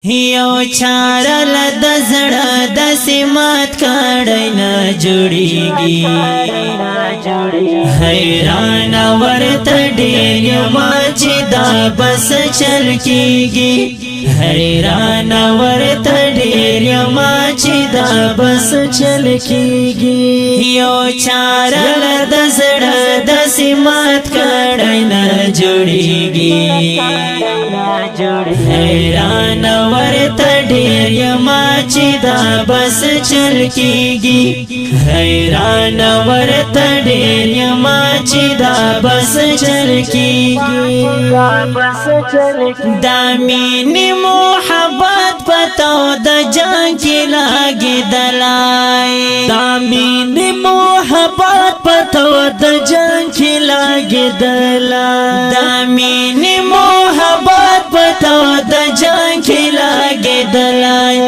یو چارل د زړه د سمات کړي نه جوړيږي حیران ورته ډېر ما چې دا بس چل کیږي حیران ورته ډېر ما چې دا بس چل کیږي یو چارل د زړه د سمات کړي نه جوړيږي حیران ورته ډېر ما چې دا بس چل کیږي حیران ورته ډېر ما چې دا بس چل کیږي دا مینې محبت پتو د جان کې لاګي دلای دا مینې محبت پتو د جان کې لاګي دلای دا مینې محبت پتو د جان کې لاګي دلای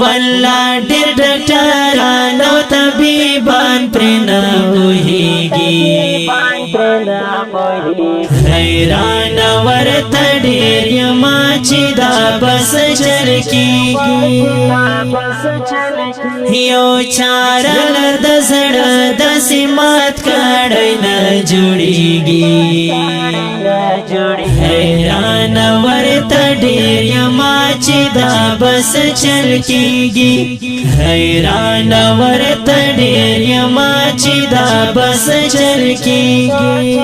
والله ډېر ډاکټران او طبيبان پر نه وهيږي حیران ورته ډېر ما چې دا بس چل کیږي یو چارل د زړه د سمات کړي نه جوړيږي حیران ورته ډېر ما چې دا بس چل کیږي حیران ورته ډېر ما چې دا بس چل کیږي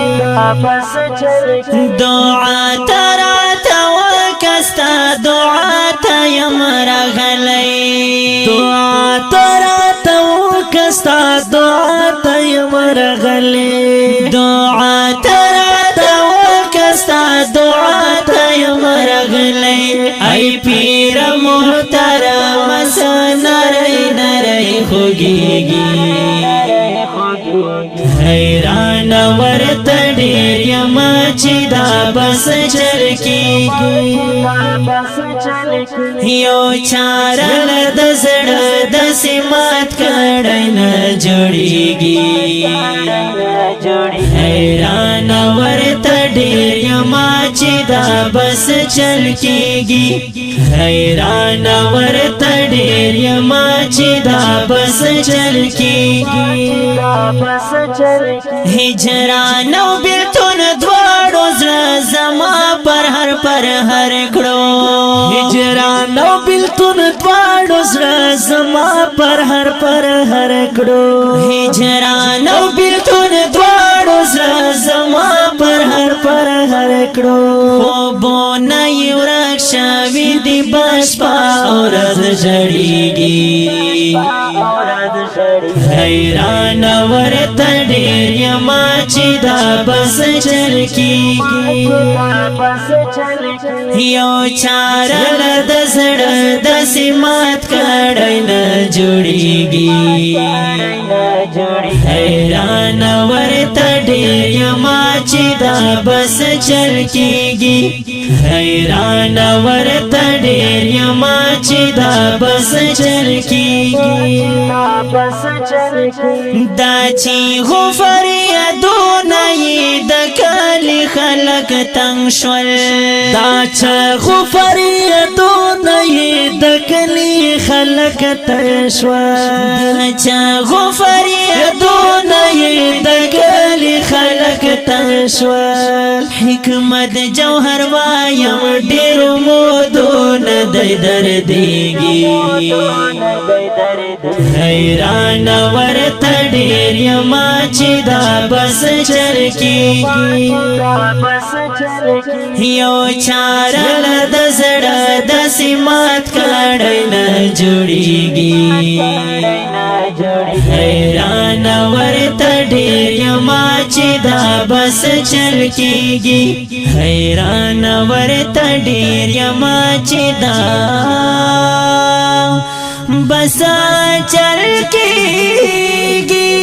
دعا تراته وکستا دعا ته یم راغلی دعا تراته وکستا دعا ته یم راغلی دعا تراته وکستا دعا ته یم راغلی ای پیر محترم سنری نری خوږیږي حیران ورته ډېر ما چې دا بس چل کیږي یو چارل د زړه د سمات کړي نه جوړيږي حیران ورته ډېر ما چې دا بس چل کیږي حیران ورته ډېر ما چې دا بس چل کیږي هجران او بیلتون دواړو زړه زما پر هر کړو هجران او بیلتون دواړو زړه زما پر هر کړو هجران او بیلتون دواړو زړه زما پر هر کړو خوبونه یې ورک شوي دي بس په ورځ ژړېږي حیران ورته ډېر ما چې دا بس چل کیږي یو چارل د زړه د سمات کړي نه جوړيږي حیران ورته ډېر ما چې دا بس چل کیږي حیران ورته ډېر ما چې دا بس چل کیږي دا چې هو فریادونه یې د کلی خلک تنګ شول دا چې هو فریادونه یې د کلی خلک تنګ شول دا چې هو فریادونه یې د کلی خلک تنګ شول حکمت جوهر وایم ډېرو مودونه دی دردېږي حیران ورته ډېر ما چې دا بس چل کیږي یو چارل د زړه د سمات کړي نه جوړيږي حیران ورته ډېر ما چې دا بس چل کیږي حیران ورته ډېر ما چې دا بس چل کیږي